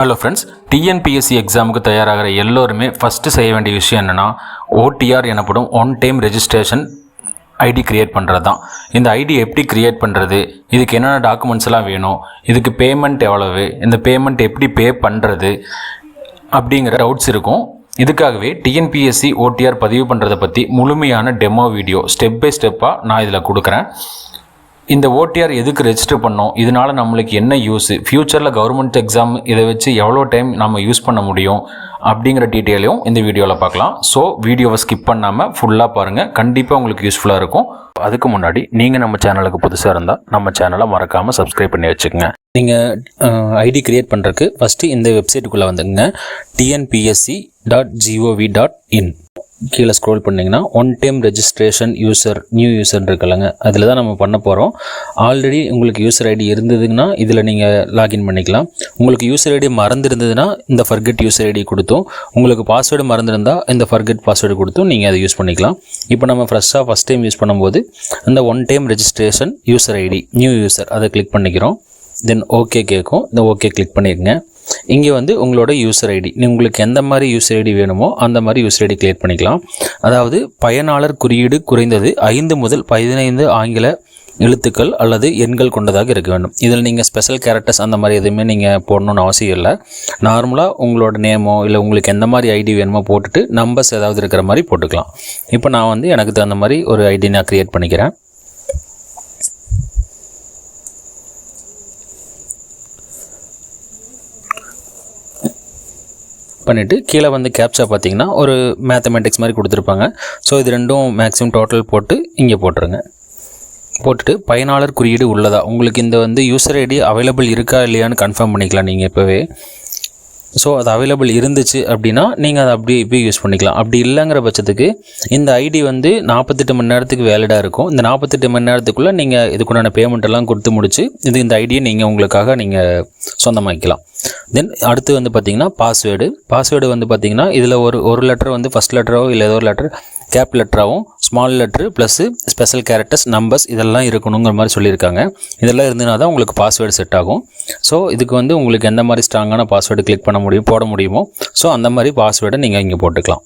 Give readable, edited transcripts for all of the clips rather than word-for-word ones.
Hello friends, TNPSC எக்ஸாமுக்கு தயாராகிற எல்லோருமே first செய்ய வேண்டிய விஷயம் என்னென்னா ஓடிஆர் எனப்படும் one time registration ID create பண்ணுறது தான். இந்த ஐடி எப்படி கிரியேட் பண்ணுறது, இதுக்கு என்னென்ன டாக்குமெண்ட்ஸ் எல்லாம் வேணும், இதுக்கு பேமெண்ட் எவ்வளவு, இந்த பேமெண்ட் எப்படி பே பண்ணுறது அப்படிங்கிற டவுட்ஸ் இருக்கும். இதுக்காகவே டிஎன்பிஎஸ்சி ஓடிஆர் பதிவு பண்ணுறதை பற்றி முழுமையான டெமோ வீடியோ ஸ்டெப் பை ஸ்டெப்பாக நான் இதில் கொடுக்குறேன். இந்த ஓடிஆர் எதுக்கு ரெஜிஸ்டர் பண்ணோம், இதனால் நம்மளுக்கு என்ன யூஸ், ஃப்யூச்சரில் கவர்மெண்ட் எக்ஸாம் இதை வச்சு எவ்வளோ டைம் நம்ம யூஸ் பண்ண முடியும் அப்படிங்கிற டீட்டெயிலையும் இந்த வீடியோவில் பார்க்கலாம். ஸோ வீடியோவை ஸ்கிப் பண்ணாமல் ஃபுல்லாக பாருங்கள், கண்டிப்பாக உங்களுக்கு யூஸ்ஃபுல்லாக இருக்கும். அதுக்கு முன்னாடி நீங்கள் நம்ம சேனலுக்கு புதுசாக இருந்தால் நம்ம சேனலை மறக்காமல் சப்ஸ்கிரைப் பண்ணி வச்சுக்கோங்க. நீங்கள் ஐடி கிரியேட் பண்ணுறதுக்கு ஃபஸ்ட்டு இந்த வெப்சைட்டுக்குள்ளே வந்துங்க, tnpsc.gov.in. கீழே ஸ்க்ரோல் பண்ணிங்கன்னா one time registration new user இருக்குல்லங்க, அதில் தான் நம்ம பண்ண போகிறோம். ஆல்ரெடி உங்களுக்கு யூசர் ஐடி இருந்ததுன்னா இதில் நீங்கள் லாகின் பண்ணிக்கலாம். உங்களுக்கு யூசர் ஐடி மறந்துருந்ததுன்னா இந்த ஃபர்கெட் யூசர் ஐடி கொடுத்தும், உங்களுக்கு பாஸ்வேர்டு மறந்துருந்தால் இந்த ஃபர்கெட் பாஸ்வேர்டு கொடுத்தும் நீங்கள் அதை யூஸ் பண்ணிக்கலாம். இப்போ நம்ம ஃபஸ்ட் டைம் யூஸ் பண்ணும்போது அந்த one time registration user ID new user அதை கிளிக் பண்ணிக்கிறோம். தென் ஓகே கேட்கும், இந்த ஓகே கிளிக் பண்ணிடுங்க. இங்கே வந்து உங்களோட யூசர் ஐடி, உங்களுக்கு எந்த மாதிரி யூசர் ஐடி வேணுமோ அந்த மாதிரி யூசர் ஐடி கிரியேட் பண்ணிக்கலாம். அதாவது பயனாளர் குறியீடு குறைந்தது 5 முதல் 15 ஆங்கில எழுத்துக்கள் அல்லது எண்கள் கொண்டதாக இருக்க வேண்டும். இதில் நீங்கள் ஸ்பெஷல் கேரக்டர்ஸ் அந்த மாதிரி எதுவுமே நீங்கள் போடணும்னு அவசியம் இல்லை. நார்மலாக உங்களோட நேமோ இல்லை உங்களுக்கு எந்த மாதிரி ஐடி வேணுமோ போட்டுட்டு நம்பர்ஸ் ஏதாவது இருக்கிற மாதிரி போட்டுக்கலாம். இப்போ நான் வந்து எனக்கு தகுந்த மாதிரி ஒரு ஐடி நான் க்ரியேட் பண்ணிக்கிறேன். பண்ணிவிட்டு கீழே வந்து கேப்சா பார்த்தீங்கன்னா ஒரு மேத்தமெட்டிக்ஸ் மாதிரி கொடுத்துருப்பாங்க. ஸோ இது ரெண்டும் மேக்ஸிமம் டோட்டல் போட்டு இங்கே போட்டுருங்க. போட்டுட்டு பயனாளர் குறியீடு உள்ளதா, உங்களுக்கு இந்த வந்து யூசர் ஐடி அவைலபிள் இருக்கா இல்லையான்னு கன்ஃபார்ம் பண்ணிக்கலாம் நீங்கள் இப்போவே. ஸோ அது அவைலபிள் இருந்துச்சு அப்படின்னா நீங்கள் அதை அப்படியே இப்போ யூஸ் பண்ணிக்கலாம். அப்படி இல்லைங்கிற பட்சத்துக்கு இந்த ஐடி வந்து 48 மணி நேரத்துக்கு வேலிடாக இருக்கும். இந்த 48 மணி நேரத்துக்குள்ளே நீங்கள் இதுக்குண்டான பேமெண்ட் எல்லாம் கொடுத்து முடிச்சு இந்த ஐடியை நீங்கள் உங்களுக்காக நீங்கள் சொந்தமாக்கிக்கலாம். தென் அடுத்து வந்து பார்த்திங்கன்னா பாஸ்வேர்டு வந்து பார்த்திங்கன்னா இதில் ஒரு லெட்டர் வந்து ஃபஸ்ட் லெட்டரோ இல்லை ஏதோ ஒரு லெட்டர் கேப் லெட்டராகவும் small letter plus special characters numbers இதெல்லாம் இருக்கணுங்கிற மாதிரி சொல்லியிருக்காங்க. இதெல்லாம் இருந்ததுனா தான் உங்களுக்கு பாஸ்வேர்டு செட் ஆகும். ஸோ இதுக்கு வந்து உங்களுக்கு எந்த மாதிரி ஸ்ட்ராங்கான பாஸ்வேர்டு கிளிக் பண்ண முடியும் போட முடியுமோ ஸோ அந்த மாதிரி பாஸ்வேர்டை நீங்கள் இங்கே போட்டுக்கலாம்.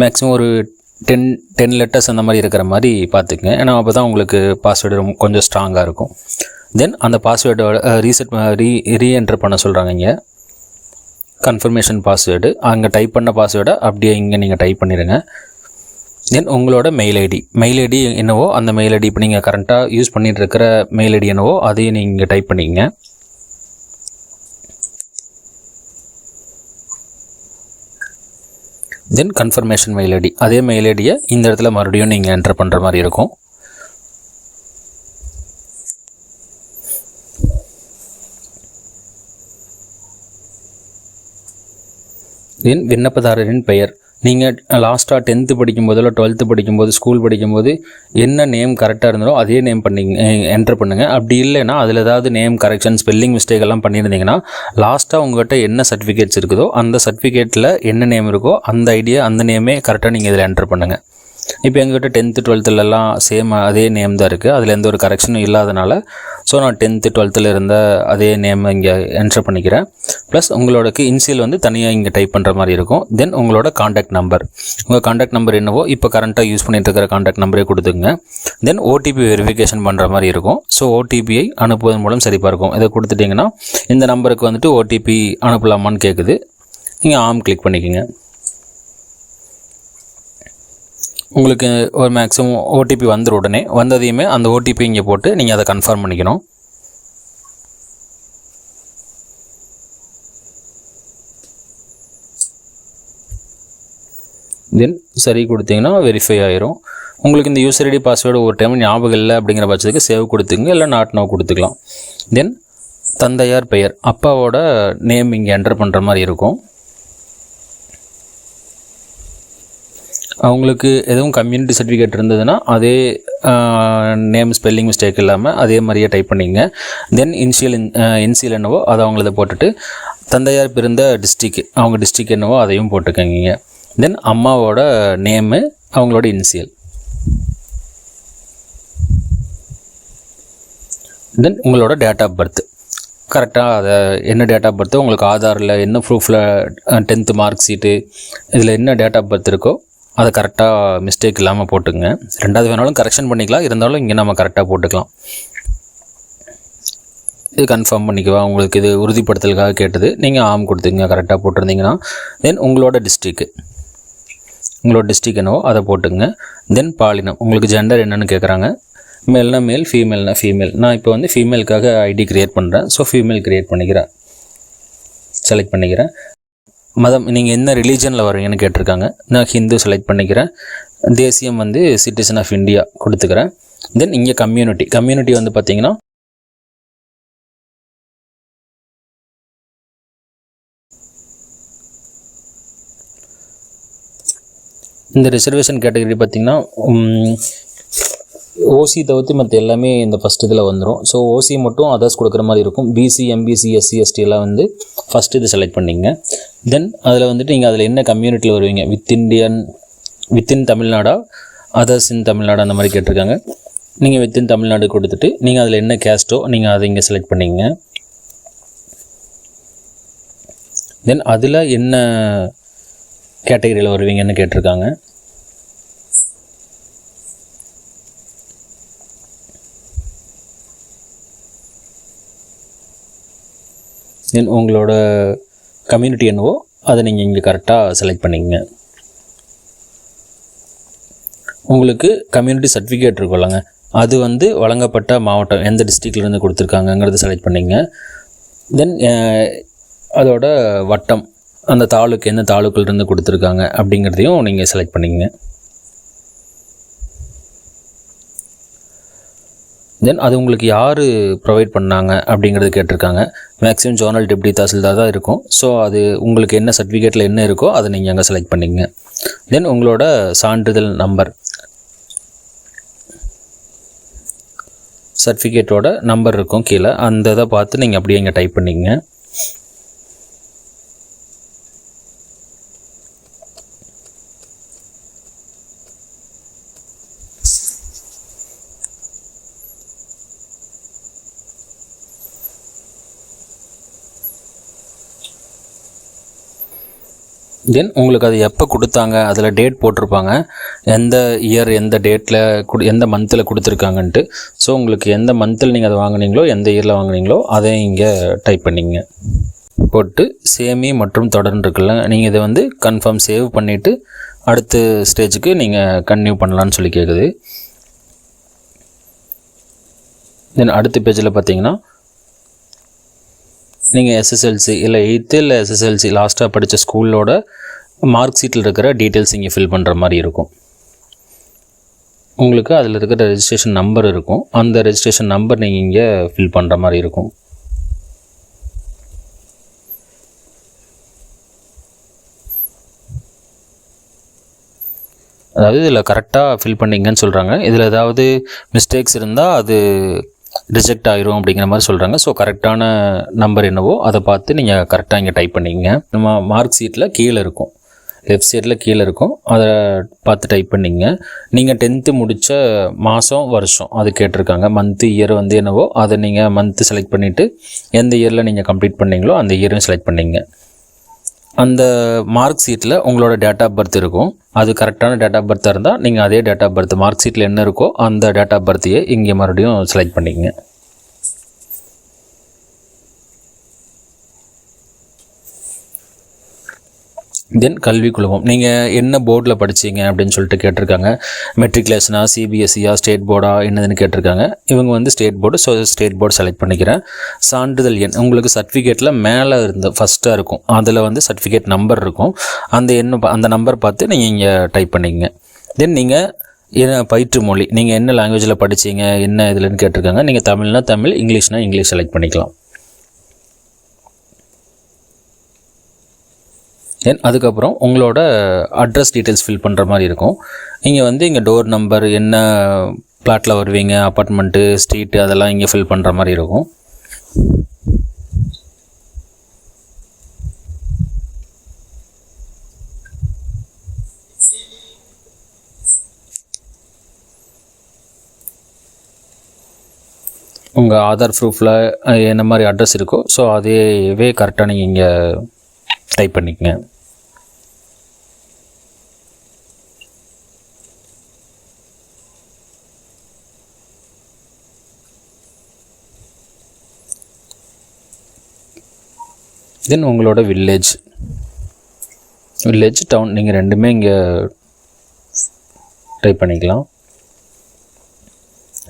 மேக்ஸிமம் ஒரு 10 லெட்டர்ஸ் அந்த மாதிரி இருக்கிற மாதிரி பார்த்துக்குங்க. ஏன்னா அப்போ தான் உங்களுக்கு பாஸ்வேர்டு கொஞ்சம் ஸ்ட்ராங்காக இருக்கும். தென் அந்த பாஸ்வேர்டோட ரீஎன்டர் பண்ண சொல்கிறாங்க. இங்கே கன்ஃபர்மேஷன் பாஸ்வேர்டு, அங்கே டைப் பண்ண பாஸ்வேர்டை அப்படியே இங்கே நீங்கள் டைப் பண்ணிடுங்க. தென் உங்களோட மெயில் ஐடி என்னவோ அந்த மெயில் ஐடி, இப்போ நீங்கள் கரண்ட்டாக யூஸ் பண்ணிகிட்டு இருக்கிற மெயில் ஐடி என்னவோ அதையும் நீங்கள் டைப் பண்ணிக்கங்க. தென் கன்ஃபர்மேஷன் மெயில் ஐடி, அதே மெயில் ஐடியை இந்த இடத்துல மறுபடியும் நீங்கள் என்டர் பண்ணுற மாதிரி இருக்கும். தென் விண்ணப்பதாரரின் பெயர், நீங்கள் லாஸ்ட்டாக 10th படிக்கும்போது இல்லை 12th படிக்கும்போது ஸ்கூல் படிக்கும்போது என்ன நேம் கரெக்டாக இருந்தாலோ அதே நேம் என்டர் பண்ணுங்கள். அப்படி இல்லைன்னா அதில் ஏதாவது நேம் கரெக்ஷன் ஸ்பெல்லிங் மிஸ்டேக் எல்லாம் பண்ணியிருந்தீங்கன்னா லாஸ்ட்டாக உங்கள்கிட்ட என்ன சர்டிஃபிகேட்ஸ் இருக்குதோ அந்த சர்டிஃபிகேட்டில் என்ன நேம் இருக்கோ அந்த ஐடியா அந்த நேமே கரெக்டாக நீங்கள் இதில் என்டர் பண்ணுங்கள். இப்போ எங்கள்கிட்ட 10th 12thலாம் சேம் அதே நேம் தான் இருக்குது, அதில் எந்த ஒரு கரெக்ஷனும் இல்லாதனால ஸோ நான் 10th 12th இருந்த அதே நேம் இங்கே என்டர் பண்ணிக்கிறேன். ப்ளஸ் உங்களோட இன்சியல் வந்து தனியாக இங்கே டைப் பண்ணுற மாதிரி இருக்கும். தென் உங்களோட காண்டாக்ட் நம்பர், உங்கள் காண்டாக்ட் நம்பர் என்னவோ இப்போ கரண்ட்டாக யூஸ் பண்ணிட்டு இருக்கிற காண்டாக்ட் நம்பரே கொடுத்துக்குங்க. தென் ஓடிபி வெரிஃபிகேஷன் பண்ணுற மாதிரி இருக்கும். ஸோ ஓடிபியை அனுப்புவதன் மூலம் சரிப்பாக இருக்கும். இதை கொடுத்துட்டிங்கன்னா இந்த நம்பருக்கு வந்துட்டு ஓடிபி அனுப்பலாமான்னு கேட்குது, நீங்கள் ஆம் கிளிக் பண்ணிக்கோங்க. உங்களுக்கு ஒரு மேக்ஸிமம் ஓடிபி வந்துடும். உடனே வந்ததையுமே அந்த ஓடிபி இங்கே போட்டு நீங்கள் அதை கன்ஃபார்ம் பண்ணிக்கணும். தென் சரி கொடுத்தீங்கன்னா வெரிஃபை ஆயிரும். உங்களுக்கு இந்த யூசர் ஐடி பாஸ்வேர்டு ஒரு டைம் ஞாபகம் இல்லை அப்படிங்கிற பட்சத்துக்கு சேவ் கொடுத்துங்க, இல்லை நாட் நோ கொடுத்துக்கலாம். தென் தந்தையார் பெயர், அப்பாவோட நேம் இங்கே என்டர் பண்ணுற மாதிரி இருக்கும். அவங்களுக்கு எதுவும் கம்யூனிட்டி சர்டிஃபிகேட் இருந்ததுன்னா அதே நேம் ஸ்பெல்லிங் மிஸ்டேக் இல்லாமல் அதே மாதிரியே டைப் பண்ணிங்க. தென் இன்சியல் என்னவோ அதை அவங்களத போட்டுட்டு தந்தையார் பிறந்த அவங்க டிஸ்ட்ரிக் என்னவோ அதையும் போட்டுக்கங்க. தென் அம்மாவோட நேமு அவங்களோட இன்சியல். தென் உங்களோட டேட் ஆஃப் பர்த் கரெக்டாக அதை என்ன டேட் ஆஃப் பர்த்து உங்களுக்கு ஆதாரில் என்ன ப்ரூஃபில் 10th மார்க் ஷீட்டு இதில் என்ன டேட் ஆஃப் பர்த் இருக்கோ அதை கரெக்டாக மிஸ்டேக் இல்லாமல் போட்டுங்க. 2வது வேணாலும் கரெக்ஷன் பண்ணிக்கலாம், இருந்தாலும் இங்கே நம்ம கரெக்டாக போட்டுக்கலாம். இது கன்ஃபார்ம் பண்ணிக்குவா, உங்களுக்கு இது உறுதிப்படுத்தலுக்காக கேட்டது. நீங்கள் ஆம் கொடுத்துங்க, கரெக்டாக போட்டிருந்தீங்கன்னா. தென் உங்களோட டிஸ்ட்ரிக்கு என்னவோ அதை போட்டுங்க. தென் பாலினம், உங்களுக்கு ஜெண்டர் என்னென்னு கேட்குறாங்க. மேல்னா மேல், ஃபீமேல்னா ஃபீமேல். நான் இப்போ வந்து ஃபீமேலுக்காக ஐடி க்ரியேட் பண்ணுறேன். ஸோ ஃபீமேல் க்ரியேட் பண்ணிக்கிறேன், செலக்ட் பண்ணிக்கிறேன். மதம், நீங்கள் என்ன ரிலீஜனில் வரீங்கன்னு கேட்டிருக்காங்க. நான் ஹிந்து செலக்ட் பண்ணிக்கிறேன். தேசியம் வந்து சிட்டிசன் ஆஃப் இந்தியா கொடுத்துக்கிறேன். தென் இங்கே கம்யூனிட்டி வந்து பார்த்திங்கன்னா இந்த ரிசர்வேஷன் கேட்டகரி பார்த்திங்கன்னா ஓசி தவிர்த்து மற்ற எல்லாமே இந்த ஃபஸ்ட் இதில் வந்துடும். ஸோ ஓசி மட்டும் அதர்ஸ் கொடுக்குற மாதிரி இருக்கும். பிசி, எம்பிசி, எஸ்சி, எஸ்டி எல்லாம் வந்து ஃபஸ்ட்டு இது செலக்ட் பண்ணிங்க. தென் அதில் வந்துட்டு நீங்கள் அதில் என்ன கம்யூனிட்டியில் வருவீங்க, வித்தின் தமிழ்நாடா, அதர்ஸ் இன் தமிழ்நாடு அந்த மாதிரி கேட்டிருக்காங்க. நீங்கள் வித்தின் தமிழ்நாடு கொடுத்துட்டு நீங்கள் அதில் என்ன கேஸ்ட்டோ நீங்கள் அதை இங்கே செலக்ட் பண்ணிங்க. தென் அதில் என்ன கேட்டகரியில் வருவீங்கன்னு கேட்டிருக்காங்க. தென் உங்களோட கம்யூனிட்டி என்னவோ அதை நீங்கள் இங்கே கரெக்டாக செலக்ட் பண்ணிக்கங்க. உங்களுக்கு கம்யூனிட்டி சர்டிஃபிகேட் இருக்குல்லங்க, அது வந்து வழங்கப்பட்ட மாவட்டம் எந்த டிஸ்ட்ரிக்ட்லேருந்து கொடுத்துருக்காங்கங்கிறத செலக்ட் பண்ணிங்க. தென் அதோட வட்டம், அந்த தாலுக்கு எந்த தாலுக்குலேருந்து கொடுத்துருக்காங்க அப்படிங்கிறதையும் நீங்கள் செலக்ட் பண்ணிக்கங்க. தென் அது உங்களுக்கு யார் ப்ரொவைட் பண்ணாங்க அப்படிங்கிறது கேட்டிருக்காங்க. மேக்ஸிமம் ஜோனல் டெப்டி தாசில்தார் தான் இருக்கும். ஸோ அது உங்களுக்கு என்ன சர்டிஃபிகேட்டில் என்ன இருக்கோ அதை நீங்கள் அங்கே செலக்ட் பண்ணிங்க. தென் உங்களோட சான்றிதழ் நம்பர், சர்டிஃபிகேட்டோட நம்பர் இருக்கும் கீழே, அந்த இதை பார்த்து நீங்கள் அப்படியே இங்கே டைப் பண்ணிங்க. தென் உங்களுக்கு அது எப்போ கொடுத்தாங்க, அதில் டேட் போட்டிருப்பாங்க, எந்த இயர் எந்த டேட்டில் எந்த மந்தில் கொடுத்துருக்காங்கன்ட்டு. ஸோ உங்களுக்கு எந்த மந்தில் நீங்கள் அதை வாங்கினீங்களோ, எந்த இயரில் வாங்கினீங்களோ அதை இங்கே டைப் பண்ணிங்க. போட்டு சேமி மற்றும் தொடர்ந்து இருக்குல்ல, நீங்கள் இதை வந்து கன்ஃபார்ம் சேவ் பண்ணிவிட்டு அடுத்த ஸ்டேஜுக்கு நீங்கள் கன்டினியூ பண்ணலான்னு சொல்லி கேட்குது. தென் அடுத்த பேஜில் பார்த்தீங்கன்னா நீங்கள் எஸ்எஸ்எல்சி இல்லை 8th இல்லை எஸ்எஸ்எல்சி லாஸ்ட்டாக படித்த ஸ்கூலோட மார்க் ஷீட்டில் இருக்கிற டீட்டெயில்ஸ் இங்கே ஃபில் பண்ணுற மாதிரி இருக்கும். உங்களுக்கு அதில் இருக்கிற ரெஜிஸ்ட்ரேஷன் நம்பர் இருக்கும், அந்த ரெஜிஸ்ட்ரேஷன் நம்பர் நீங்கள் இங்கே ஃபில் பண்ணுற மாதிரி இருக்கும். அதாவது இதில் கரெக்டாக ஃபில் பண்ணிங்கன்னு சொல்கிறாங்க. இதில் ஏதாவது மிஸ்டேக்ஸ் இருந்தால் அது ரிஜெக்ட் ஆயிரும் அப்படிங்கிற மாதிரி சொல்கிறாங்க. ஸோ கரெக்டான நம்பர் என்னவோ அதை பார்த்து நீங்கள் கரெக்டாக இங்கே டைப் பண்ணிங்க. நம்ம மார்க் ஷீட்டில் கீழே இருக்கும், லெஃப்ட் சைடில் கீழே இருக்கும், அதை பார்த்து டைப் பண்ணிங்க. நீங்கள் 10th முடித்த மாதம் வருஷம் அது கேட்டிருக்காங்க. மந்த்து இயர் வந்து என்னவோ அதை நீங்கள் மந்த்து செலக்ட் பண்ணிவிட்டு எந்த இயரில் நீங்கள் கம்ப்ளீட் பண்ணீங்களோ அந்த இயரையும் செலக்ட் பண்ணிங்க. அந்த மார்க் ஷீட்டில் உங்களோட டேட் ஆஃப் பர்த் இருக்கும். அது கரெக்டான டேட் ஆஃப் பர்த்தாக இருந்தால் நீங்கள் அதே டேட் ஆஃப் பர்த் மார்க் ஷீட்டில் என்ன இருக்கோ அந்த டேட் ஆஃப் பர்த்தையே இங்கே மறுபடியும் செலக்ட் பண்ணிக்கங்க. தென் கல்வி குழுமம், நீங்கள் என்ன போர்டில் படித்தீங்க அப்படின்னு சொல்லிட்டு கேட்டிருக்காங்க. மெட்ரிகுலேஷனா, சிபிஎஸ்சியா, ஸ்டேட் போர்டா என்னதுன்னு கேட்டிருக்காங்க. இவங்க வந்து state board, so state board select பண்ணிக்கிறேன். சான்றிதழ் எண், உங்களுக்கு சர்டிஃபிகேட்டில் மேலே இருந்து ஃபஸ்ட்டாக இருக்கும், அதில் வந்து சர்டிஃபிகேட் நம்பர் இருக்கும். அந்த நம்பர் பார்த்து நீங்கள் இங்கே டைப் பண்ணிக்கங்க. தென் நீங்கள் என்ன பயிற்று மொழி, நீங்கள் என்ன லாங்குவேஜில் படித்தீங்க என்ன இதுலன்னு கேட்டிருக்காங்க. நீங்கள் தமிழ்னா தமிழ், இங்கிலீஷ்னா இங்கிலீஷ் செலக்ட் பண்ணிக்கலாம். தென் அதுக்கப்புறம் உங்களோட அட்ரஸ் டீட்டெயில்ஸ் ஃபில் பண்ணுற மாதிரி இருக்கும். நீங்கள் வந்து இங்கே டோர் நம்பர், என்ன பிளாட்டில் வருவீங்க, அப்பார்ட்மெண்ட்டு, ஸ்ட்ரீட்டு, அதெல்லாம் இங்கே ஃபில் பண்ணுற மாதிரி இருக்கும். உங்கள் ஆதார் ப்ரூஃபில் என்ன மாதிரி அட்ரஸ் இருக்கோ ஸோ அதேவே கரெக்டாக நீங்கள் இங்கே டைப் பண்ணிக்கங்க. தென் உங்களோட வில்லேஜ் டவுன் நீங்கள் ரெண்டுமே இங்கே டைப் பண்ணிக்கலாம்.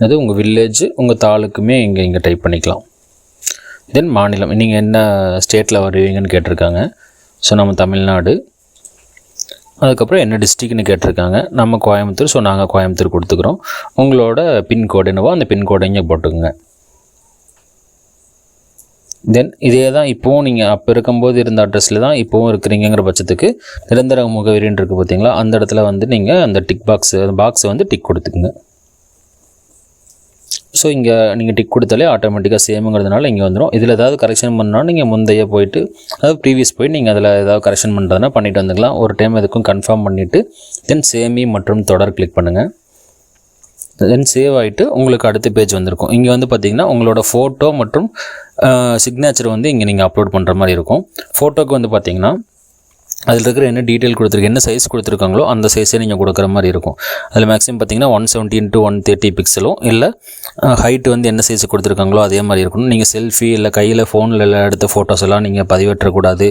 அது உங்கள் வில்லேஜ் உங்கள் தாலுக்குமே இங்கே டைப் பண்ணிக்கலாம். தென் மாநிலம் நீங்கள் என்ன ஸ்டேட்டில் வருவீங்கன்னு கேட்டிருக்காங்க. ஸோ நம்ம தமிழ்நாடு. அதுக்கப்புறம் என்ன டிஸ்ட்ரிக்ட்னு கேட்டிருக்காங்க. நம்ம கோயம்புத்தூர். ஸோ நாங்கள் கோயம்புத்தூர் கொடுத்துக்குறோம். உங்களோட பின்கோடு என்னவோ அந்த பின்கோடை இங்கே போட்டுக்குங்க. தென் இதே தான் இப்போவும் நீங்கள் அப்போ இருக்கும்போது இருந்த அட்ரஸில் தான் இப்போவும் இருக்கிறீங்கிற பட்சத்துக்கு நிரந்தர முகவரின்னு இருக்குது பார்த்தீங்களா, அந்த இடத்துல வந்து நீங்கள் அந்த பாக்ஸை வந்து டிக் கொடுத்துக்குங்க. ஸோ இங்கே நீங்கள் டிக் கொடுத்தாலே ஆட்டோமேட்டிக்காக சேமுங்கிறதுனால இங்கே வந்துடும். இதில் ஏதாவது கரெக்ஷன் பண்ணால் நீங்கள் முந்தைய போயிட்டு அதாவது ப்ரீவியஸ் போய் நீங்கள் அதில் ஏதாவது கரெக்ஷன் பண்ணுறதுனா பண்ணிட்டு வந்துக்கலாம். ஒரு டைம் எதுக்கும் கன்ஃபார்ம் பண்ணிவிட்டு தென் சேமி மற்றும் தொடர் கிளிக் பண்ணுங்கள். தென் சேவ் ஆகிட்டு உங்களுக்கு அடுத்த பேஜ் வந்திருக்கும். இங்கே வந்து பார்த்திங்கன்னா உங்களோட ஃபோட்டோ மற்றும் சிக்னேச்சர் வந்து இங்கே நீங்கள் அப்லோட் பண்ணுற மாதிரி இருக்கும். ஃபோட்டோக்கு வந்து பார்த்திங்கன்னா அதில் இருக்கிற என்ன டீட்டெயில் கொடுத்துருக்கு, என்ன சைஸ் கொடுத்துருக்காங்களோ அந்த சைஸே நீங்கள் கொடுக்குற மாதிரி இருக்கும். அதில் மேக்ஸிமம் பார்த்திங்கன்னா 170 × 130 பிக்சலும் இல்லை ஹைட்டு வந்து என்ன சைஸ் கொடுத்துருக்காங்களோ அதே மாதிரி இருக்கணும். நீங்கள் செல்ஃபி இல்லை கையில் ஃபோனில் எடுத்த ஃபோட்டோஸ் எல்லாம் நீங்கள் பதிவேற்றக்கூடாது.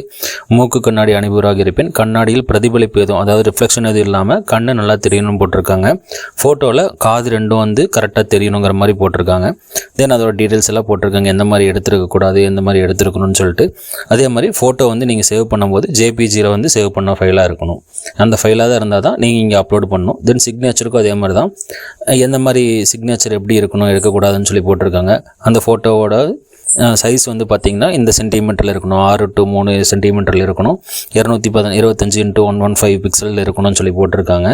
மூக்கு கண்ணாடி அணிபவராக இருப்பேன். கண்ணாடியில் பிரதிபலிப்பு எதுவும் அதாவது ரிஃப்ளெக்ஷன் எதுவும் இல்லாமல் கண்ணு நல்லா தெரியணும்னு போட்டிருக்காங்க. ஃபோட்டோவில் காது ரெண்டும் வந்து கரெக்டாக தெரியணுங்கிற மாதிரி போட்டிருக்காங்க. தென் அதோட டீட்டெயில்ஸ் எல்லாம் போட்டிருக்காங்க, எந்த மாதிரி எடுத்துருக்கக்கூடாது எந்த மாதிரி எடுத்துருக்கணும்னு சொல்லிட்டு. அதே மாதிரி ஃபோட்டோ வந்து நீங்கள் சேவ் பண்ணும்போது ஜேபிஜியில் வந்து சேவ் பண்ண ஃபைலாக இருக்கணும். அந்த ஃபைலாக தான் இருந்தால் தான் நீங்கள் இங்கே அப்லோட் பண்ணணும். தென் சிக்னேச்சருக்கும் அதே மாதிரி தான் எந்த மாதிரி சிக்னேச்சர் எப்படி இருக்கணும் எடுக்கக்கூடாதுன்னு சொல்லி போட்டிருக்காங்க. அந்த ஃபோட்டோவோட சைஸ் வந்து பார்த்திங்கன்னா இந்த சென்டிமீட்டரில் இருக்கணும், 6 to 3 சென்டிமீட்டரில் இருக்கணும், 225 × 115 பிக்சலில் இருக்கணும்னு சொல்லி போட்டிருக்காங்க.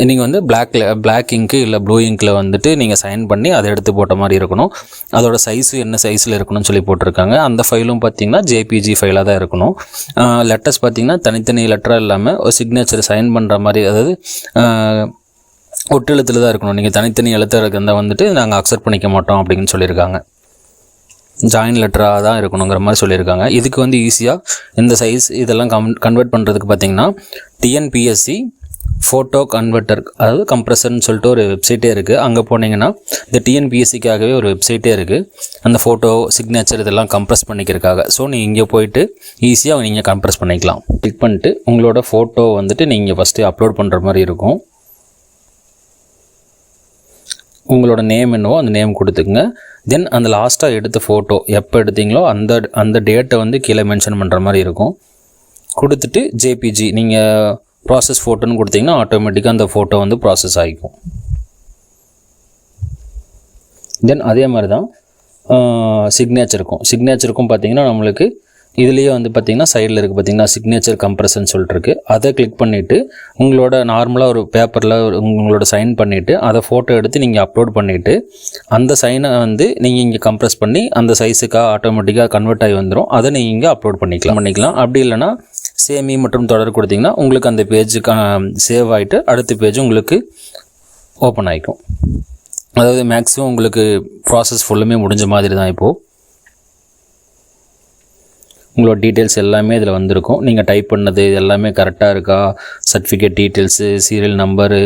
நீங்கள் வந்து பிளாக் இங்க்கு இல்லை ப்ளூ இங்கில் வந்துட்டு நீங்கள் சைன் பண்ணி அதை எடுத்து போட்ட மாதிரி இருக்கணும். அதோட சைஸு என்ன சைஸில் இருக்கணும்னு சொல்லி போட்டிருக்காங்க. அந்த ஃபைலும் பார்த்திங்கன்னா ஜேபிஜி ஃபைலாக தான் இருக்கணும். லெட்டர்ஸ் பார்த்திங்கன்னா தனித்தனி லெட்டராக இல்லாமல் ஒரு சிக்னேச்சர் சைன் பண்ணுற மாதிரி அதாவது ஒட்டெழுத்தில் தான் இருக்கணும். நீங்கள் தனித்தனி எழுத்து இருந்தால் வந்துட்டு நாங்கள் அக்செப்ட் பண்ணிக்க மாட்டோம் அப்படின்னு சொல்லியிருக்காங்க. ஜாயின் லெட்டராக தான் இருக்கணுங்கிற மாதிரி சொல்லியிருக்காங்க. இதுக்கு வந்து ஈஸியாக இந்த சைஸ் இதெல்லாம் கன்வெர்ட் பண்ணுறதுக்கு பார்த்திங்கன்னா டிஎன்பிஎஸ்சி ஃபோட்டோ கன்வெர்ட்டர் அதாவது கம்ப்ரஸர்னு சொல்லிட்டு ஒரு வெப்சைட்டே இருக்குது. அங்கே போனீங்கன்னா இந்த டிஎன்பிஎஸ்சிக்காகவே ஒரு வெப்சைட்டே இருக்குது. அந்த ஃபோட்டோ சிக்னேச்சர் இதெல்லாம் கம்ப்ரஸ் பண்ணிக்கிறதுக்காக. ஸோ நீங்கள் இங்கே போயிட்டு ஈஸியாக நீங்கள் கம்ப்ரஸ் பண்ணிக்கலாம். கிளிக் பண்ணிட்டு உங்களோட ஃபோட்டோ வந்துட்டு நீங்கள் ஃபஸ்ட்டு அப்லோட் பண்ணுற மாதிரி இருக்கும். உங்களோட நேம் என்னவோ அந்த நேம் கொடுத்துக்குங்க. தென் அந்த லாஸ்ட்டாக எடுத்த ஃபோட்டோ எப்போ எடுத்தீங்களோ அந்த டேட்டை வந்து கீழே மென்ஷன் பண்ணுற மாதிரி இருக்கும். கொடுத்துட்டு ஜேபிஜி நீங்கள் ப்ராசஸ் ஃபோட்டோன்னு கொடுத்தீங்கன்னா ஆட்டோமேட்டிக்காக அந்த ஃபோட்டோ வந்து ப்ராசஸ் ஆகிக்கும். தென் அதே மாதிரி தான் சிக்னேச்சருக்கும் பார்த்தீங்கன்னா நம்மளுக்கு இதுலேயே வந்து பார்த்திங்கன்னா சைடில் இருக்குது பார்த்திங்கன்னா சிக்னேச்சர் கம்ப்ரஷன் சொல்லிட்டுருக்கு. அதை கிளிக் பண்ணிவிட்டு உங்களோட நார்மலாக ஒரு பேப்பரில் உங்களோட சைன் பண்ணிவிட்டு அதை ஃபோட்டோ எடுத்து நீங்கள் அப்லோட் பண்ணிவிட்டு அந்த சைனை வந்து நீங்கள் இங்கே கம்ப்ரஸ் பண்ணி அந்த சைஸுக்காக ஆட்டோமேட்டிக்காக கன்வெர்ட் ஆகி வந்துடும். அதை நீங்கள் இங்கே அப்லோட் பண்ணிக்கலாம். அப்படி இல்லைனா சேமி மற்றும் தொடர் கொடுத்திங்கன்னா உங்களுக்கு அந்த பேஜுக்கு சேவ் ஆகிட்டு அடுத்த பேஜ் உங்களுக்கு ஓப்பன் ஆகிக்கும். அதாவது மேக்ஸிமம் உங்களுக்கு ப்ராசஸ் ஃபுல்லுமே முடிஞ்ச மாதிரி தான். இப்போது உங்களோட டீட்டெயில்ஸ் எல்லாமே இதில் வந்திருக்கும். நீங்கள் டைப் பண்ணது இது எல்லாமே கரெக்டாக இருக்கா, சர்டிஃபிகேட் டீட்டெயில்ஸு சீரியல் நம்பரு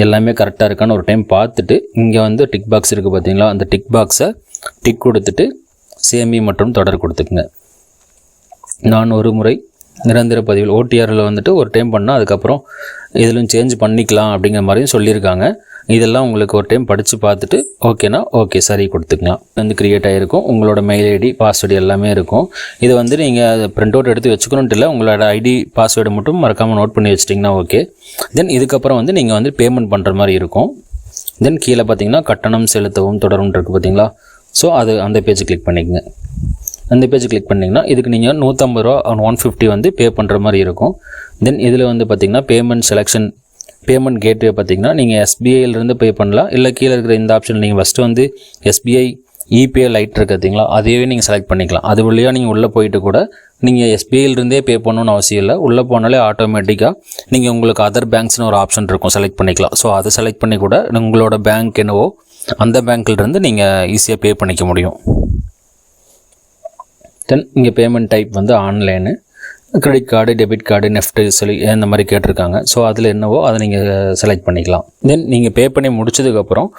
எல்லாமே கரெக்டாக இருக்கான்னு ஒரு டைம் பார்த்துட்டு இங்கே வந்து டிக் பாக்ஸ் இருக்குது பார்த்தீங்களா, அந்த டிக் பாக்ஸை டிக் கொடுத்துட்டு சேமி மற்றும் தொடர் கொடுத்துக்குங்க. நான் ஒரு முறை நிரந்தர பதிவில் ஓடிஆரில் வந்துட்டு ஒரு டைம் பண்ணால் அதுக்கப்புறம் இதிலும் சேஞ்ச் பண்ணிக்கலாம் அப்படிங்கிற மாதிரியும் சொல்லியிருக்காங்க. இதெல்லாம் உங்களுக்கு ஒரு டைம் படித்து பார்த்துட்டு ஓகேனா ஓகே சரி கொடுத்துக்கலாம். வந்து க்ரியேட் ஆகிருக்கும். உங்களோட மெயில் ஐடி பாஸ்வேர்டு எல்லாமே இருக்கும். இதை வந்து நீங்கள் பிரிண்ட் அவுட் எடுத்து வச்சுக்கணுன்ட்டு இல்லை, உங்களோட ஐடி பாஸ்வேர்டு மட்டும் மறக்காமல் நோட் பண்ணி வச்சிட்டிங்கன்னா ஓகே. தென் இதுக்கப்புறம் வந்து நீங்கள் வந்து பேமெண்ட் பண்ணுற மாதிரி இருக்கும். தென் கீழே பார்த்தீங்கன்னா கட்டணம் செலுத்தவும் தொடரும் இருக்குது பார்த்தீங்களா. ஸோ அந்த பேஜ் கிளிக் பண்ணிக்கங்க. அந்த பேஜ் கிளிக் பண்ணிங்கன்னா இதுக்கு நீங்கள் 150 ரூபா 150 வந்து பே பண்ணுற மாதிரி இருக்கும். தென் இதில் வந்து பார்த்திங்கன்னா பேமெண்ட் கேட்வே பார்த்திங்கன்னா நீங்கள் எஸ்பிஐலேருந்து பே பண்ணலாம். இல்லை கீழே இருக்கிற இந்த ஆப்ஷன் நீங்கள் ஃபஸ்ட்டு வந்து எஸ்பிஐ இபிஐ லைட் இருக்குது பார்த்தீங்களா, அதையே நீங்கள் செலக்ட் பண்ணிக்கலாம். அது வழியாக நீங்கள் உள்ளே போயிட்டு கூட நீங்கள் எஸ்பிஐலேருந்தே பே பண்ணணும்னு அவசியம் இல்லை. உள்ளே போனாலே ஆட்டோமேட்டிக்காக நீங்கள் உங்களுக்கு அதர் பேங்க்ஸ்னு ஒரு ஆப்ஷன் இருக்கும், செலக்ட் பண்ணிக்கலாம். ஸோ அதை செலக்ட் பண்ணி கூட உங்களோட பேங்க் என்னவோ அந்த பேங்க்லேருந்து நீங்கள் ஈஸியாக பே பண்ணிக்க முடியும். தென் இங்கே பேமெண்ட் டைப் வந்து online, credit card, debit card, NEFT சொல்லி இந்த மாதிரி கேட்டிருக்காங்க. ஸோ அதில் என்னவோ அதை நீங்கள் செலக்ட் பண்ணிக்கலாம். தென் நீங்கள் பே பண்ணி முடிச்சதுக்கப்புறம்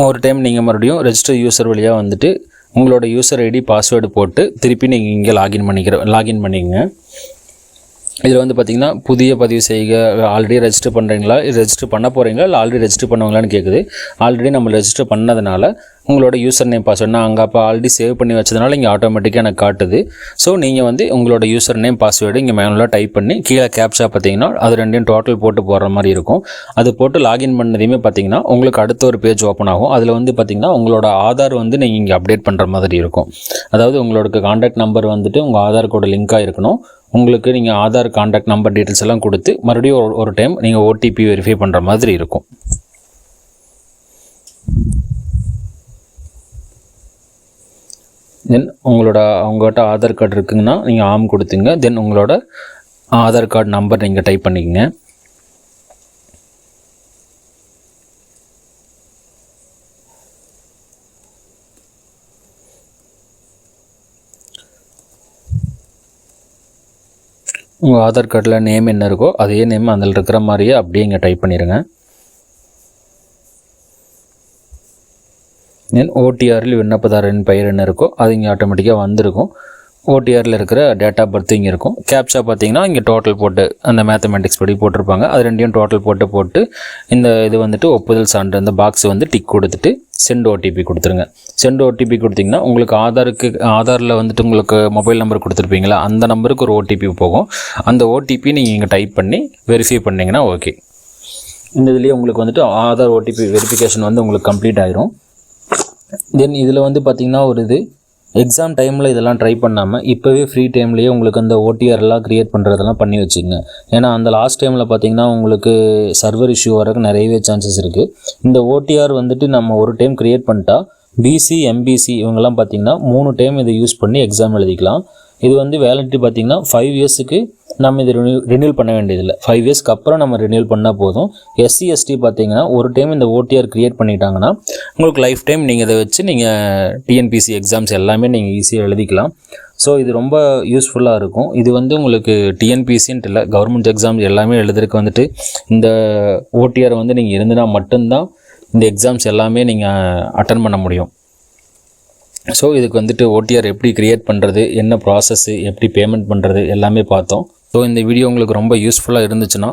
ஒரு டைம் நீங்கள் மறுபடியும் ரெஜிஸ்டர் யூசர் வழியாக வந்துட்டு உங்களோட யூசர் ஐடி பாஸ்வேர்டு போட்டு திருப்பி நீங்கள் இங்கே லாகின் பண்ணிக்கங்க. இதில் வந்து பார்த்திங்கன்னா புதிய பதிவு செய்க, ஆல்ரெடி ரெஜிஸ்டர் பண்ணுறீங்களா, ரெஜிஸ்டர் பண்ண போகிறீங்களா, இல்லை ஆல்ரெடி ரெஜிஸ்டர் பண்ணுவாங்களான்னு கேட்குது. ஆல்ரெடி நம்ம ரெஜிஸ்டர் பண்ணதுனால உங்களோட யூசர் நேம் பாஸ்வேர்ட் நான் அங்கே அப்போ ஆல்ரெடி சேவ் பண்ணி வச்சதுனால இங்கே ஆட்டோமேட்டிக்காக எனக்கு காட்டுது. ஸோ நீங்கள் வந்து உங்களோட யூசர் நேம் பாஸ்வேர்டு இங்கே மேனுவலாக டைப் பண்ணி கீழே கேப்சா பார்த்தீங்கன்னா அது ரெண்டையும் டோட்டல் போட்டு போடுற மாதிரி இருக்கும். அது போட்டு லாகின் பண்ணதையுமே பார்த்தீங்கன்னா உங்களுக்கு அடுத்த ஒரு பேஜ் ஓப்பன் ஆகும். அதில் வந்து பார்த்திங்கன்னா உங்களோட ஆதார் வந்து நீங்கள் இங்கே அப்டேட் பண்ணுற மாதிரி இருக்கும். அதாவது உங்களோட கான்டாக்ட் நம்பர் வந்துட்டு உங்கள் ஆதார் கூட லிங்காக இருக்கணும். உங்களுக்கு நீங்கள் ஆதார் கான்டாக்ட் நம்பர் டீட்டெயில்ஸ் எல்லாம் கொடுத்து மறுபடியும் ஒரு டைம் நீங்கள் ஓடிபி வெரிஃபை பண்ணுற மாதிரி இருக்கும். தென் உங்கள்கிட்ட ஆதார் கார்டு இருக்குங்கன்னா நீங்கள் ஆம் கொடுத்துங்க. தென் உங்களோட ஆதார் கார்டு நம்பர் நீங்கள் டைப் பண்ணிக்கங்க. உங்கள் ஆதார் கார்டில் நேம் என்ன இருக்கோ அதே நேம் அதில் இருக்கிற மாதிரியே அப்படியே இங்கே டைப் பண்ணிடுங்க. தென் ஓடிஆரில் விண்ணப்பதாரரின் பெயர் என்ன இருக்கோ அது இங்கே ஆட்டோமேட்டிக்காக வந்திருக்கும். ஓடிஆரில் இருக்கிற டேட் ஆஃப் பர்த் இங்கே இருக்கும். கேப்சா பார்த்தீங்கன்னா இங்கே டோட்டல் போட்டு அந்த மேத்தமெட்டிக்ஸ் படி போட்டிருப்பாங்க. அது ரெண்டையும் டோட்டல் போட்டு இந்த இது வந்துட்டு ஒப்புதல் சான்று இந்த பாக்ஸ் வந்து டிக் கொடுத்துட்டு சென்ட் ஓடிபி கொடுத்துருங்க. சென்ட் ஓடிபி கொடுத்தீங்கன்னா உங்களுக்கு ஆதாரில் வந்துட்டு உங்களுக்கு மொபைல் நம்பர் கொடுத்துருப்பீங்களா, அந்த நம்பருக்கு ஒரு ஓடிபி போகும். அந்த ஓடிபி நீங்கள் இங்கே டைப் பண்ணி வெரிஃபை பண்ணிங்கன்னா ஓகே. இந்த இதுலேயே உங்களுக்கு வந்துட்டு ஆதார் ஓடிபி வெரிஃபிகேஷன் வந்து உங்களுக்கு கம்ப்ளீட் ஆகிரும். தென் இதில் வந்து பார்த்திங்கன்னா ஒரு இது எக்ஸாம் டைமில் இதெல்லாம் ட்ரை பண்ணாமல் இப்போவே ஃப்ரீ டைம்லேயே உங்களுக்கு அந்த ஓடிஆர்லாம் க்ரியேட் பண்ணுறதெல்லாம் பண்ணி வச்சுங்க. ஏன்னா அந்த லாஸ்ட் டைமில் பார்த்திங்கன்னா உங்களுக்கு சர்வர் இஷ்யூ வரக்கு நிறையவே சான்சஸ் இருக்குது. இந்த ஓடிஆர் வந்துட்டு நம்ம ஒரு டைம் க்ரியேட் பண்ணிட்டா பிசி, எம்பிசி இவங்கெல்லாம் பார்த்திங்கன்னா 3 டைம் இதை யூஸ் பண்ணி எக்ஸாம் எழுதிக்கலாம். இது வந்து வேலிடிட்டி பார்த்திங்கன்னா 5 இயர்ஸுக்கு நம்ம இது ரினியூல் பண்ண வேண்டியதில்லை. 5 இயர்ஸ்க்கு அப்புறம் நம்ம ரினியூல் பண்ணால் போதும். எஸ்சி எஸ்டி பார்த்தீங்கன்னா ஒரு டைம் இந்த ஓடிஆர் க்ரியேட் பண்ணிட்டாங்கன்னா உங்களுக்கு லைஃப் டைம் நீங்கள் இதை வச்சு நீங்கள் டிஎன்பிசி எக்ஸாம்ஸ் எல்லாமே நீங்கள் ஈஸியாக எழுதிக்கலாம். ஸோ இது ரொம்ப யூஸ்ஃபுல்லாக இருக்கும். இது வந்து உங்களுக்கு டிஎன்பிசின்ட்டு இல்லை, கவர்மெண்ட் எக்ஸாம்ஸ் எல்லாமே எழுதுறதுக்கு வந்துட்டு இந்த ஓடிஆர் வந்து நீங்கள் இருந்துனா மட்டும்தான் இந்த எக்ஸாம்ஸ் எல்லாமே நீங்கள் அட்டன் பண்ண முடியும். ஸோ இதுக்கு வந்துட்டு ஓடிஆர் எப்படி க்ரியேட் பண்ணுறது, என்ன ப்ராசஸ்ஸு, எப்படி பேமெண்ட் பண்ணுறது எல்லாமே பார்த்தோம். ஸோ இந்த வீடியோ உங்களுக்கு ரொம்ப யூஸ்ஃபுல்லாக இருந்துச்சுன்னா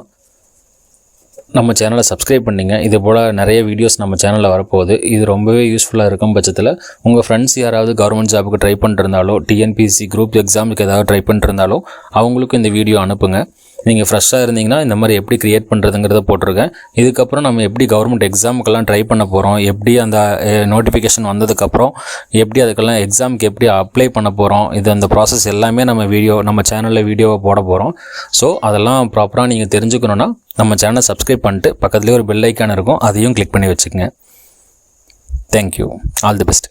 நம்ம சேனலை சப்ஸ்கிரைப் பண்ணிங்க. இது போல் நிறைய வீடியோஸ் நம்ம சேனலில் வரப்போகுது. இது ரொம்பவே யூஸ்ஃபுல்லாக இருக்கும் பட்சத்தில் உங்கள் ஃப்ரெண்ட்ஸ் யாராவது கவர்மெண்ட் ஜாபுக்கு ட்ரை பண்ணிருந்தாலோ, டிஎன்பிசி குரூப் எக்ஸாமுக்கு ஏதாவது ட்ரை பண்ணிருந்தாலோ அவங்களுக்கும் இந்த வீடியோ அனுப்புங்க. நீங்கள் ஃப்ரெஷ்ஷாக இருந்தீங்கன்னா இந்த மாதிரி எப்படி க்ரியேட் பண்ணுறதுங்கிறத போட்டிருக்கேன். இதுக்கப்புறம் நம்ம எப்படி கவர்மெண்ட் எக்ஸாமுக்கெல்லாம் ட்ரை பண்ண போகிறோம், எப்படி அந்த நோட்டிஃபிகேஷன் வந்ததுக்கப்புறம் எப்படி அதுக்கெல்லாம் எக்ஸாமுக்கு எப்படி அப்ளை பண்ண போகிறோம், இது அந்த ப்ராசஸ் எல்லாமே நம்ம சேனலில் வீடியோவை போட போகிறோம். ஸோ அதெல்லாம் ப்ராப்பராக நீங்கள் தெரிஞ்சுக்கணுன்னா நம்ம சேனலை சப்ஸ்கிரைப் பண்ணிட்டு பக்கத்துலேயே ஒரு பெல் ஐக்கான் இருக்கும், அதையும் கிளிக் பண்ணி வச்சுக்கோங்க. தேங்க்யூ. All the best.